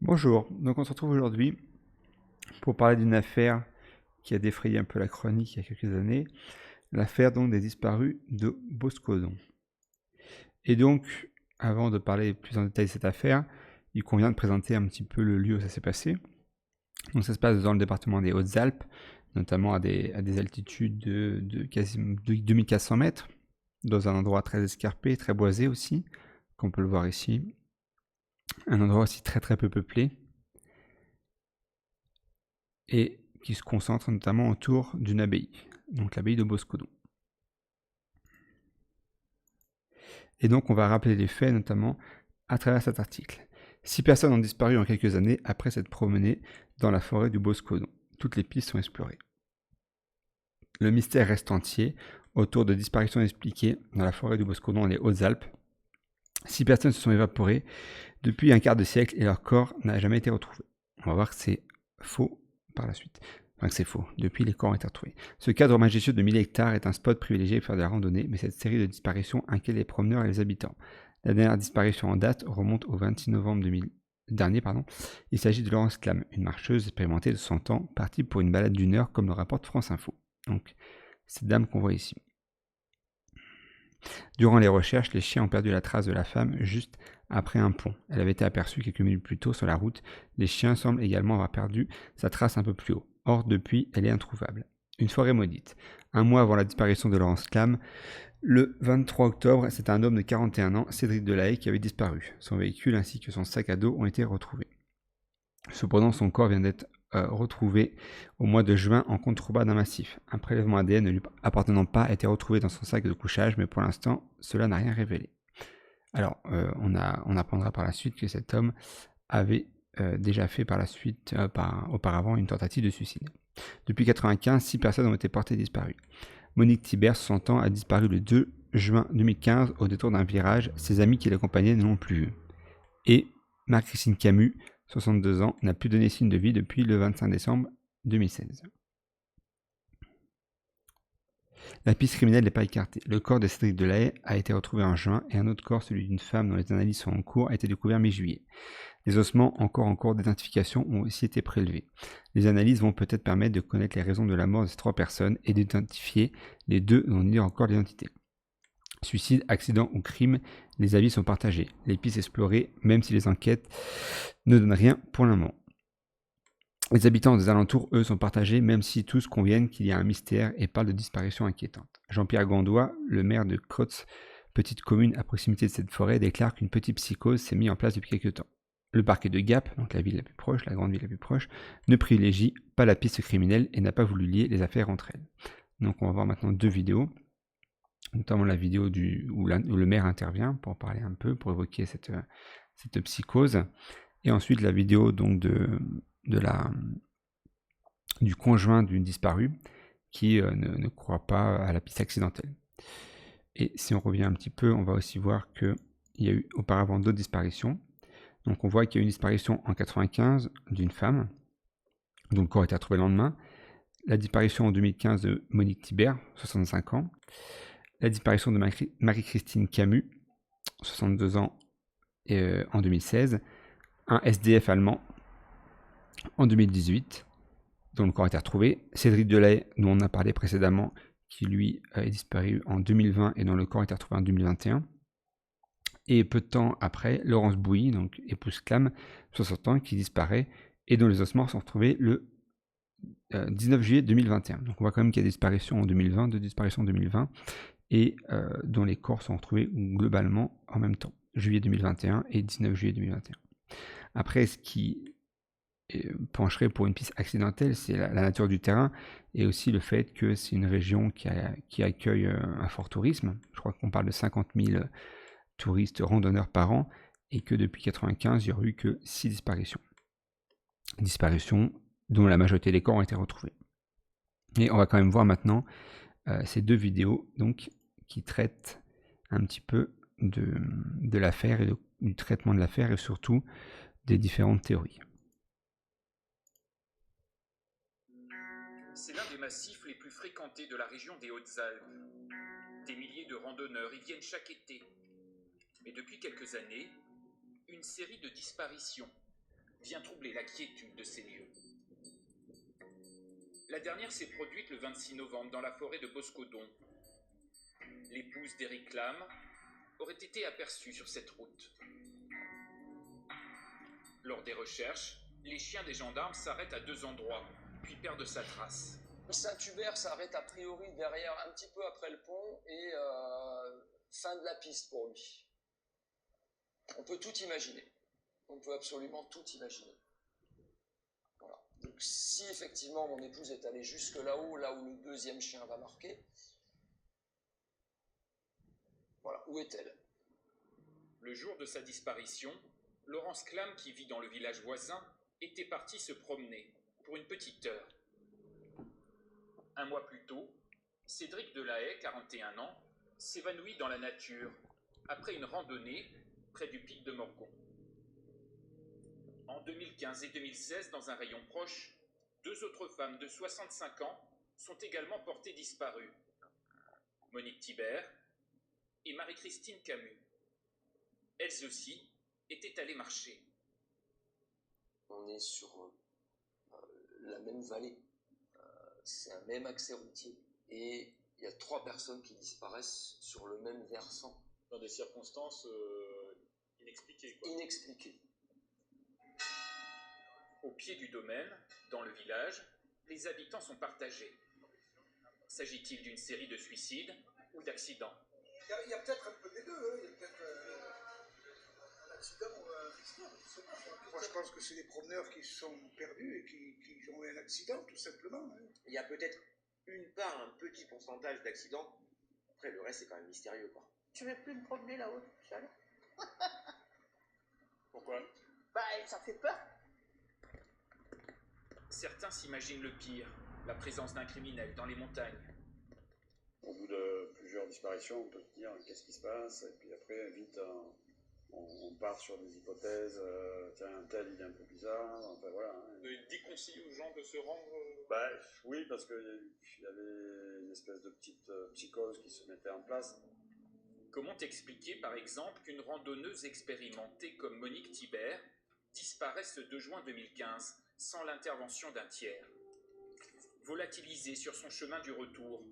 Bonjour, donc on se retrouve aujourd'hui pour parler d'une affaire qui a défrayé un peu la chronique il y a quelques années, l'affaire donc des disparus de Boscodon. Et donc, avant de parler plus en détail de cette affaire, il convient de présenter un petit peu le lieu où ça s'est passé. Donc ça se passe dans le département des Hautes-Alpes, notamment à des altitudes de quasi de 2400 mètres, dans un endroit très escarpé, très boisé aussi, qu'on peut le voir ici. Un endroit aussi très très peu peuplé, et qui se concentre notamment autour d'une abbaye, donc l'abbaye de Boscodon. Et donc on va rappeler les faits notamment à travers cet article. 6 personnes ont disparu en quelques années après s'être promenées dans la forêt du Boscodon. Toutes les pistes sont explorées. Le mystère reste entier autour de disparitions expliquées dans la forêt du Boscodon dans les Hautes-Alpes. 6 personnes se sont évaporées depuis un quart de siècle et leur corps n'a jamais été retrouvé. On va voir que c'est faux par la suite. Enfin que c'est faux, depuis les corps ont été retrouvés. Ce cadre majestueux de 1000 hectares est un spot privilégié pour faire de la randonnée, mais cette série de disparitions inquiète les promeneurs et les habitants. La dernière disparition en date remonte au 26 novembre 2000 dernier. Il s'agit de Laurence Clam, une marcheuse expérimentée de 100 ans, partie pour une balade d'une heure comme le rapporte France Info. Donc, cette dame qu'on voit ici. Durant les recherches, les chiens ont perdu la trace de la femme juste après un pont. Elle avait été aperçue quelques minutes plus tôt sur la route. Les chiens semblent également avoir perdu sa trace un peu plus haut. Or, depuis, elle est introuvable. Une forêt maudite. Un mois avant la disparition de Laurence Clam, le 23 octobre, c'est un homme de 41 ans, Cédric Delahaye, qui avait disparu. Son véhicule ainsi que son sac à dos ont été retrouvés. Cependant, son corps vient d'être retrouvé au mois de juin en contrebas d'un massif. Un prélèvement ADN ne lui appartenant pas a été retrouvé dans son sac de couchage, mais pour l'instant, cela n'a rien révélé. Alors, on apprendra par la suite que cet homme avait déjà fait par la suite, auparavant, une tentative de suicide. Depuis 1995, 6 personnes ont été portées disparues. Monique Thibert, 60 ans, a disparu le 2 juin 2015 au détour d'un virage. Ses amis qui l'accompagnaient ne l'ont plus vu. Et Marie-Christine Camus, 62 ans, n'a plus donné signe de vie depuis le 25 décembre 2016. La piste criminelle n'est pas écartée. Le corps de Cédric Delahaye a été retrouvé en juin et un autre corps, celui d'une femme dont les analyses sont en cours, a été découvert mi-juillet. Les ossements encore en cours d'identification ont aussi été prélevés. Les analyses vont peut-être permettre de connaître les raisons de la mort de ces 3 personnes et d'identifier les 2 dont on ignore encore l'identité. Suicide, accident ou crime, les avis sont partagés. Les pistes explorées, même si les enquêtes ne donnent rien pour le moment. Les habitants des alentours, eux, sont partagés, même si tous conviennent qu'il y a un mystère et parlent de disparitions inquiétantes. Jean-Pierre Gandois, le maire de Crotz, petite commune à proximité de cette forêt, déclare qu'une petite psychose s'est mise en place depuis quelques temps. Le parquet de Gap, donc la ville la plus proche, la grande ville la plus proche, ne privilégie pas la piste criminelle et n'a pas voulu lier les affaires entre elles. Donc on va voir maintenant 2 vidéos, notamment la vidéo où le maire intervient pour parler un peu, pour évoquer cette psychose, et ensuite la vidéo donc du conjoint d'une disparue qui ne croit pas à la piste accidentelle. Et si on revient un petit peu, on va aussi voir qu'il y a eu auparavant d'autres disparitions. Donc on voit qu'il y a eu une disparition en 1995 d'une femme, dont le corps a été retrouvé le lendemain. La disparition en 2015 de Monique Thibert, 65 ans. La disparition de Marie-Christine Camus, 62 ans, en 2016. Un SDF allemand en 2018, dont le corps a été retrouvé. Cédric Delahaye, dont on a parlé précédemment, qui lui est disparu en 2020 et dont le corps a été retrouvé en 2021. Et peu de temps après, Laurence Bouilly, donc épouse Clam, 60 ans, qui disparaît et dont les ossements sont retrouvés le 19 juillet 2021. Donc on voit quand même qu'il y a des disparitions en 2020, 2 disparitions en 2020, et dont les corps sont retrouvés globalement en même temps, juillet 2021 et 19 juillet 2021. Après, ce qui pencherait pour une piste accidentelle, c'est la nature du terrain et aussi le fait que c'est une région qui accueille un fort tourisme. Je crois qu'on parle de 50 000 touristes randonneurs par an et que depuis 1995, il n'y aurait eu que 6 disparitions. Disparitions dont la majorité des corps ont été retrouvés. Et on va quand même voir maintenant ces 2 vidéos donc, qui traitent un petit peu de l'affaire et du traitement de l'affaire et surtout des différentes théories. C'est l'un des massifs les plus fréquentés de la région des Hautes-Alpes. Des milliers de randonneurs y viennent chaque été. Mais depuis quelques années, une série de disparitions vient troubler la quiétude de ces lieux. La dernière s'est produite le 26 novembre dans la forêt de Boscodon. L'épouse d'Éric Lame aurait été aperçue sur cette route. Lors des recherches, les chiens des gendarmes s'arrêtent à 2 endroits, puis perdent sa trace. Saint-Hubert s'arrête a priori derrière, un petit peu après le pont, et fin de la piste pour lui. On peut tout imaginer. On peut absolument tout imaginer. Voilà. Donc si effectivement mon épouse est allée jusque là-haut, là où le deuxième chien va marquer, voilà, où est-elle? Le jour de sa disparition, Laurence Clam, qui vit dans le village voisin, était partie se promener pour une petite heure. Un mois plus tôt, Cédric Delahaye, 41 ans, s'évanouit dans la nature après une randonnée près du pic de Morgon. En 2015 et 2016, dans un rayon proche, 2 autres femmes de 65 ans sont également portées disparues. Monique Thibert et Marie-Christine Camus. Elles aussi étaient allées marcher. On est sur la même vallée. C'est un même accès routier. Et il y a 3 personnes qui disparaissent sur le même versant. Dans des circonstances inexpliquées, quoi. Inexpliquées. Au pied du domaine, dans le village, les habitants sont partagés. S'agit-il d'une série de suicides ou d'accidents? Il y a peut-être un peu des deux, hein. Il y a peut-être un accident ou un accident. Moi, je pense que c'est les promeneurs qui se sont perdus et qui ont eu un accident, tout simplement. Hein. Il y a peut-être une part, un petit pourcentage d'accidents. Après, le reste, c'est quand même mystérieux, quoi. Je vais plus me promener là-haut toute seule. Pourquoi? Bah, ça fait peur. Certains s'imaginent le pire, la présence d'un criminel dans les montagnes. Au bout de plusieurs disparitions, on peut se dire qu'est-ce qui se passe, et puis après, vite, on part sur des hypothèses, tiens, un tel, il est un peu bizarre, enfin voilà. Hein. Vous avez déconseillé aux gens de se rendre... Bah oui, parce qu'il y avait une espèce de petite psychose qui se mettait en place. Comment expliquer par exemple qu'une randonneuse expérimentée comme Monique Thibert disparaisse le 2 juin 2015 sans l'intervention d'un tiers? Volatilisée sur son chemin du retour,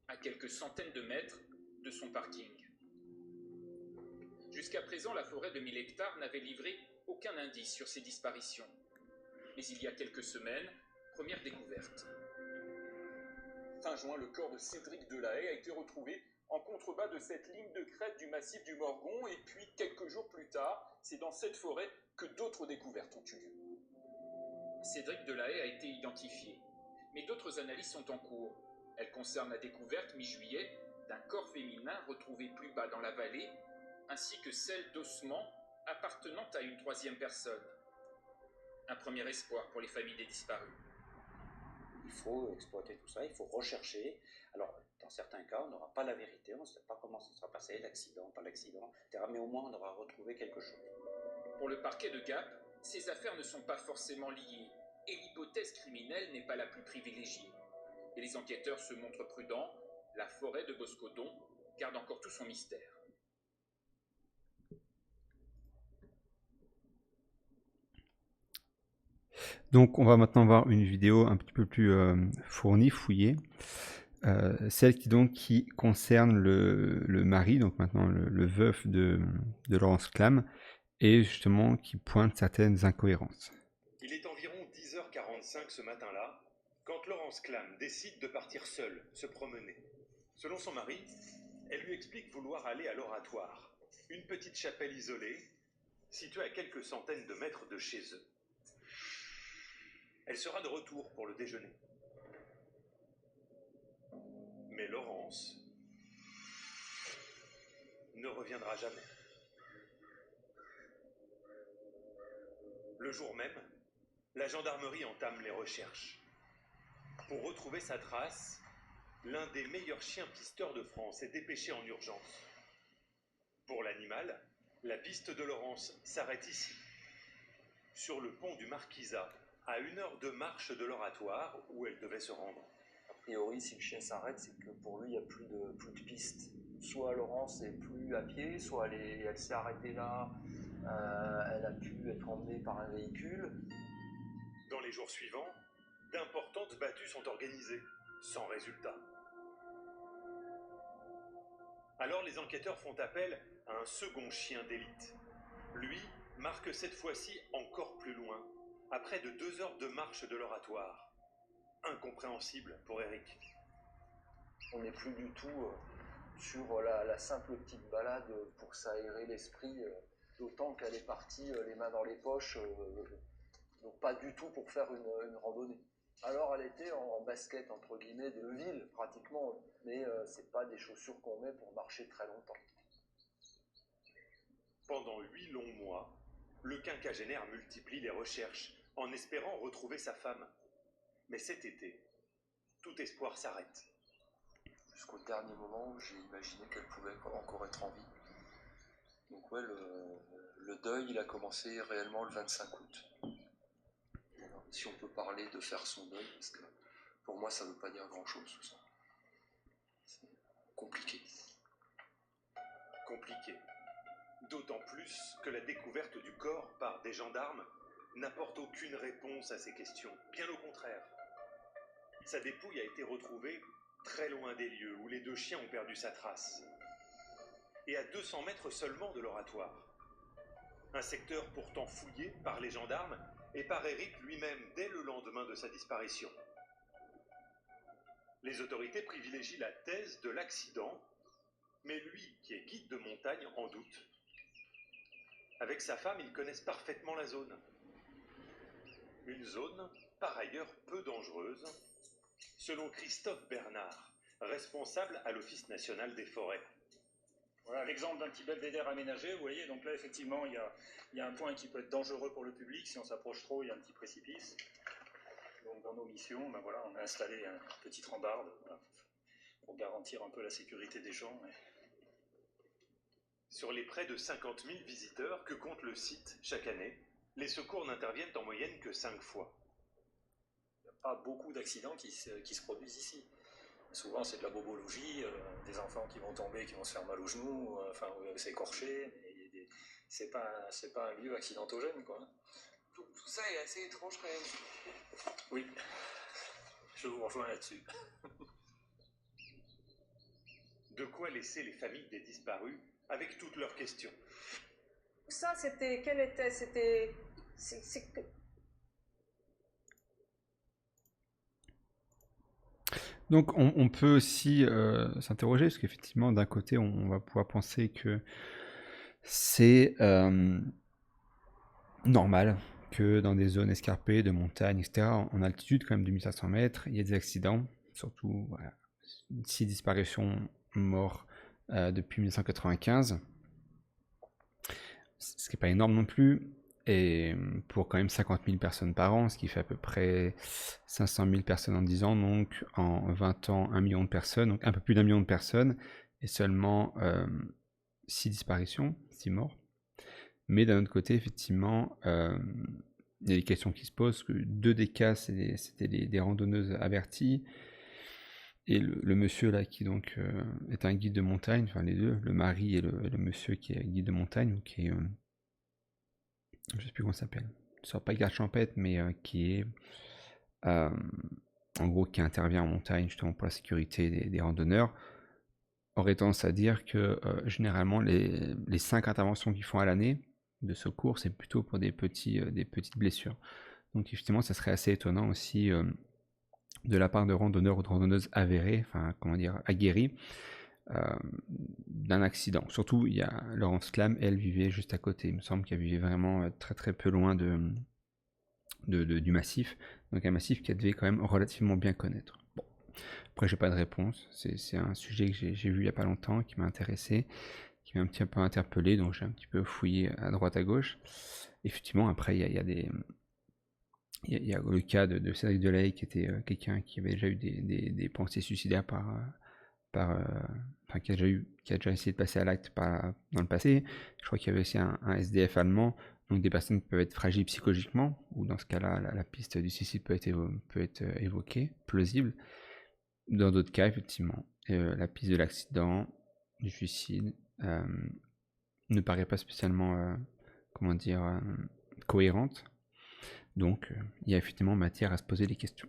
à quelques centaines de mètres de son parking. Jusqu'à présent, la forêt de 1000 hectares n'avait livré aucun indice sur ces disparitions. Mais il y a quelques semaines, première découverte. Fin juin, le corps de Cédric Delahaye a été retrouvé en contrebas de cette ligne de crête du massif du Morgon, et puis quelques jours plus tard, c'est dans cette forêt que d'autres découvertes ont eu lieu. Cédric Delahaye a été identifié, mais d'autres analyses sont en cours. Elles concernent la découverte mi-juillet d'un corps féminin retrouvé plus bas dans la vallée, ainsi que celle d'ossements appartenant à une 3e personne. Un premier espoir pour les familles des disparus. Il faut exploiter tout ça, il faut rechercher. Alors, dans certains cas, on n'aura pas la vérité, on ne sait pas comment ça sera passé, l'accident, pas l'accident, etc. Mais au moins, on aura retrouvé quelque chose. Pour le parquet de Gap, ces affaires ne sont pas forcément liées, et l'hypothèse criminelle n'est pas la plus privilégiée. Et les enquêteurs se montrent prudents, la forêt de Boscodon garde encore tout son mystère. Donc on va maintenant voir une vidéo un petit peu plus fournie, fouillée. Celle qui concerne le mari, donc maintenant le veuf de Laurence Clam, et justement qui pointe certaines incohérences. Il est environ 10h45 ce matin-là, quand Laurence Clam décide de partir seule, se promener. Selon son mari, elle lui explique vouloir aller à l'oratoire, une petite chapelle isolée, située à quelques centaines de mètres de chez eux. Elle sera de retour pour le déjeuner. Mais Laurence ne reviendra jamais. Le jour même, la gendarmerie entame les recherches. Pour retrouver sa trace, l'un des meilleurs chiens pisteurs de France est dépêché en urgence. Pour l'animal, la piste de Laurence s'arrête ici, sur le pont du Marquisat, à 1 heure de marche de l'oratoire où elle devait se rendre. A priori, si le chien s'arrête, c'est que pour lui, il n'y a plus de piste. Soit Laurence n'est plus à pied, soit elle s'est arrêtée là Elle a pu être emmenée par un véhicule. Dans les jours suivants, d'importantes battues sont organisées, sans résultat. Alors les enquêteurs font appel à un second chien d'élite. Lui marque cette fois-ci encore plus loin, à près de 2 heures de marche de l'oratoire. Incompréhensible pour Eric. On n'est plus du tout sur la simple petite balade pour s'aérer l'esprit, d'autant qu'elle est partie les mains dans les poches, donc pas du tout pour faire une randonnée. Alors elle était en basket entre guillemets de ville pratiquement, mais c'est pas des chaussures qu'on met pour marcher très longtemps. Pendant 8 longs mois, le quinquagénaire multiplie les recherches en espérant retrouver sa femme. Mais cet été, tout espoir s'arrête. Jusqu'au dernier moment, j'ai imaginé qu'elle pouvait encore être en vie. Donc ouais, le deuil, il a commencé réellement le 25 août. Si on peut parler de faire son deuil, parce que pour moi, ça ne veut pas dire grand-chose, tout ça. C'est compliqué. Compliqué. D'autant plus que la découverte du corps par des gendarmes n'apporte aucune réponse à ces questions. Bien au contraire. Sa dépouille a été retrouvée très loin des lieux où les 2 chiens ont perdu sa trace. Et à 200 mètres seulement de l'oratoire. Un secteur pourtant fouillé par les gendarmes et par Eric lui-même dès le lendemain de sa disparition. Les autorités privilégient la thèse de l'accident, mais lui, qui est guide de montagne, en doute. Avec sa femme, ils connaissent parfaitement la zone. Une zone, par ailleurs, peu dangereuse, selon Christophe Bernard, responsable à l'Office national des forêts. Voilà l'exemple d'un petit belvédère aménagé, vous voyez, donc là effectivement il y a un point qui peut être dangereux pour le public, si on s'approche trop il y a un petit précipice. Donc dans nos missions, ben voilà, on a installé une petite rambarde voilà, pour garantir un peu la sécurité des gens. Sur les près de 50 000 visiteurs que compte le site chaque année, les secours n'interviennent en moyenne que 5 fois. Il n'y a pas beaucoup d'accidents qui se produisent ici. Souvent c'est de la bobologie, des enfants qui vont tomber, qui vont se faire mal aux genoux, enfin s'écorcher, mais c'est pas un lieu accidentogène quoi. Tout ça est assez étrange quand même. Oui, je vous rejoins là-dessus. De quoi laisser les familles des disparus avec toutes leurs questions. Ça c'était, quel était, c'était, Donc on peut aussi s'interroger, parce qu'effectivement d'un côté on va pouvoir penser que c'est normal que dans des zones escarpées, de montagne, etc., en altitude quand même de 1500 mètres, il y a des accidents, surtout voilà, 6 disparitions morts depuis 1995, ce qui n'est pas énorme non plus, et pour quand même 50 000 personnes par an, ce qui fait à peu près 500 000 personnes en 10 ans, donc en 20 ans 1 million de personnes, donc un peu plus d'1 million de personnes, et seulement 6 disparitions, 6 morts. Mais d'un autre côté, effectivement, il y a des questions qui se posent, que 2 des cas, c'était des randonneuses averties, et le monsieur là qui donc est un guide de montagne, enfin les deux, le mari et le monsieur qui est guide de montagne, ou qui est, je sais plus comment ça s'appelle, ce sera pas garde champêtre, mais qui est, en gros, qui intervient en montagne justement pour la sécurité des randonneurs, aurait tendance à dire que généralement les 5 interventions qu'ils font à l'année de secours, c'est plutôt pour des petites blessures. Donc effectivement, ça serait assez étonnant aussi de la part de randonneurs ou de randonneuses avérés, enfin comment dire, aguerris, d'un accident. Surtout, il y a Laurence Clam, elle vivait juste à côté. Il me semble qu'elle vivait vraiment très très peu loin du massif. Donc un massif qu'elle devait quand même relativement bien connaître. Bon, après j'ai pas de réponse. C'est un sujet que j'ai vu il y a pas longtemps, qui m'a intéressé, qui m'a un petit peu interpellé, donc j'ai un petit peu fouillé à droite à gauche. Effectivement, après il y a le cas de Cédric Delahaye, qui était quelqu'un qui avait déjà eu des pensées suicidaires qui a déjà essayé de passer à l'acte dans le passé. Je crois qu'il y avait aussi un SDF allemand, donc des personnes qui peuvent être fragiles psychologiquement, ou dans ce cas-là, la piste du suicide peut être évoquée, plausible. Dans d'autres cas, effectivement, la piste de l'accident, du suicide, ne paraît pas spécialement comment dire, cohérente. Donc, il y a effectivement matière à se poser des questions.